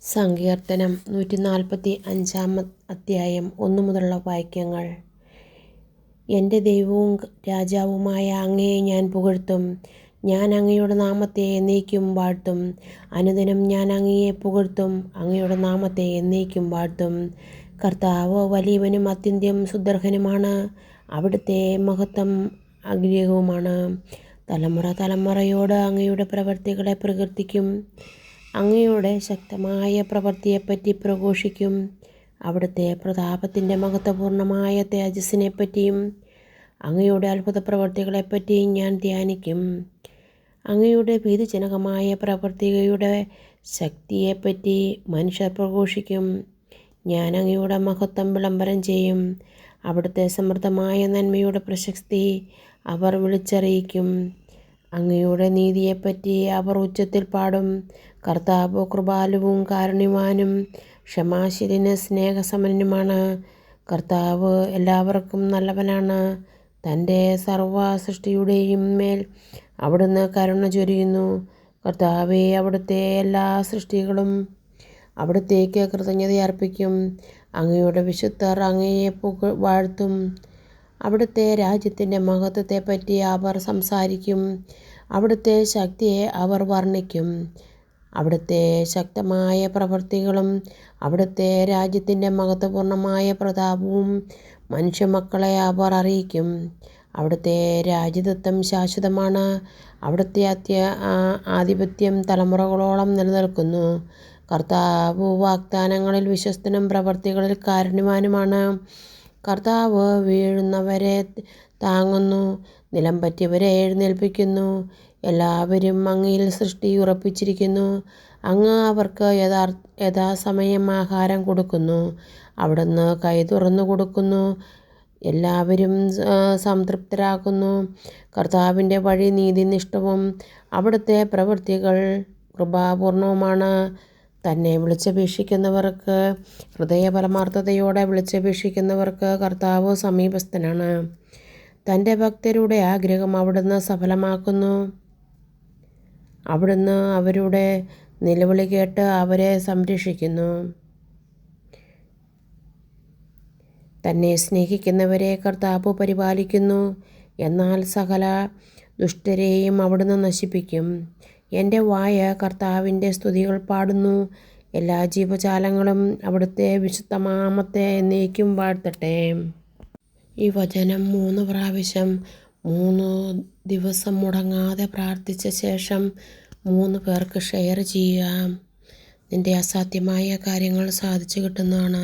സങ്കീർത്തനം 145 അധ്യായം 1 മുതലുള്ള വാക്യങ്ങൾ. എൻ്റെ ദൈവവും രാജാവുമായ അങ്ങയെ ഞാൻ പുകഴ്ത്തും. ഞാൻ അങ്ങയുടെ നാമത്തെ എന്നേക്കും വാഴ്ത്തും. അനുദിനം ഞാൻ അങ്ങയെ പുകഴ്ത്തും. അങ്ങയുടെ നാമത്തെ എന്നേക്കും വാഴ്ത്തും. കർത്താവ് വലിയവനും അത്യന്തം സുദർശനുമാണ്. അവിടുത്തെ മഹത്വം അഗ്രഹവുമാണ്. തലമുറ തലമുറയോട് അങ്ങയുടെ പ്രവൃത്തികളെ പ്രകീർത്തിക്കും. അങ്ങയുടെ ശക്തമായ പ്രവൃത്തിയെപ്പറ്റി പ്രഘോഷിക്കും. അവിടുത്തെ പ്രതാപത്തിൻ്റെ മഹത്വപൂർണമായ തേജസ്സിനെപ്പറ്റിയും അങ്ങയുടെ അത്ഭുത പ്രവൃത്തികളെപ്പറ്റിയും ഞാൻ ധ്യാനിക്കും. അങ്ങയുടെ ഭീതിജനകമായ പ്രവൃത്തിയുടെ ശക്തിയെപ്പറ്റി മനുഷ്യർ പ്രഘോഷിക്കും. ഞാൻ അങ്ങയുടെ മഹത്വം വിളംബരം ചെയ്യും. അവിടുത്തെ സമൃദ്ധമായ നന്മയുടെ പ്രശസ്തി അവർ വിളിച്ചറിയിക്കും. അങ്ങയുടെ നീതിയെപ്പറ്റി അവർ ഉച്ചത്തിൽ പാടും. കർത്താവ് കൃപാലുവും കാരുണ്യവാനും ക്ഷമാശീലനും സ്നേഹസമ്പന്നനുമാണ്. കർത്താവ് എല്ലാവർക്കും നല്ലവനാണ്. തൻ്റെ സർവ്വ സൃഷ്ടിയുടെയും മേൽ അവിടുന്ന് കരുണ ചൊരിയുന്നു. കർത്താവേ, അവിടുത്തെ എല്ലാ സൃഷ്ടികളും അവിടുത്തേക്ക് കൃതജ്ഞതയർപ്പിക്കും. അങ്ങയുടെ വിശുദ്ധർ അങ്ങയെ വാഴ്ത്തും. അവിടുത്തെ രാജ്യത്തിൻ്റെ മഹത്വത്തെപ്പറ്റി അവർ സംസാരിക്കും. അവിടുത്തെ ശക്തിയെ അവർ വർണ്ണിക്കും. അവിടുത്തെ ശക്തമായ പ്രവൃത്തികളും അവിടുത്തെ രാജ്യത്തിൻ്റെ മഹത്വപൂർണമായ പ്രതാപവും മനുഷ്യമക്കളെ അവർ അറിയിക്കും. അവിടുത്തെ രാജ്യത്വം ശാശ്വതമാണ്. അവിടുത്തെ ആധിപത്യം തലമുറകളോളം നിലനിൽക്കുന്നു. കർത്താവ് വാഗ്ദാനങ്ങളിൽ വിശ്വസ്തനും പ്രവൃത്തികളിൽ കാരുണ്യവാനുമാണ്. കർത്താവ് വീഴുന്നവരെ താങ്ങുന്നു, നിലം പറ്റിയവരെ എഴുന്നേൽപ്പിക്കുന്നു. എല്ലാവരും അങ്ങയിൽ സൃഷ്ടി ഉറപ്പിച്ചിരിക്കുന്നു. അങ്ങ് അവർക്ക് യഥാസമയം ആഹാരം കൊടുക്കുന്നു. അവിടുന്ന് കൈ തുറന്നു കൊടുക്കുന്നു, എല്ലാവരും സംതൃപ്തരാക്കുന്നു. കർത്താവിൻ്റെ വഴി നീതിനിഷ്ഠവും അവിടുത്തെ പ്രവൃത്തികൾ കൃപാപൂർണവുമാണ്. തന്നെ വിളിച്ചപേക്ഷിക്കുന്നവർക്ക്, ഹൃദയപരമാർത്ഥതയോടെ വിളിച്ചപേക്ഷിക്കുന്നവർക്ക് കർത്താവ് സമീപസ്ഥനാണ്. തൻ്റെ ഭക്തരുടെ ആഗ്രഹം അവിടുന്ന് സഫലമാക്കുന്നു. അവിടുന്ന് അവരുടെ നിലവിളി കേട്ട് അവരെ സംരക്ഷിക്കുന്നു. തന്നെ സ്നേഹിക്കുന്നവരെ കർത്താവ് പരിപാലിക്കുന്നു. എന്നാൽ സകല ദുഷ്ടരെയും അവിടുന്ന് നശിപ്പിക്കും. എൻ്റെ വായ കർത്താവിൻ്റെ സ്തുതികൾ പാടുന്നു. എല്ലാ ജീവജാലങ്ങളും അവിടുത്തെ വിശുദ്ധനാമത്തെ എന്നേക്കും വാഴ്ത്തട്ടെ. ഈ വചനം 3 പ്രാവശ്യം 3 ദിവസം മുടങ്ങാതെ പ്രാർത്ഥിച്ച ശേഷം 3 പേർക്ക് ഷെയർ ചെയ്യുക. നിൻ്റെ അസാധ്യമായ കാര്യങ്ങൾ സാധിച്ചു കിട്ടുന്നതാണ്.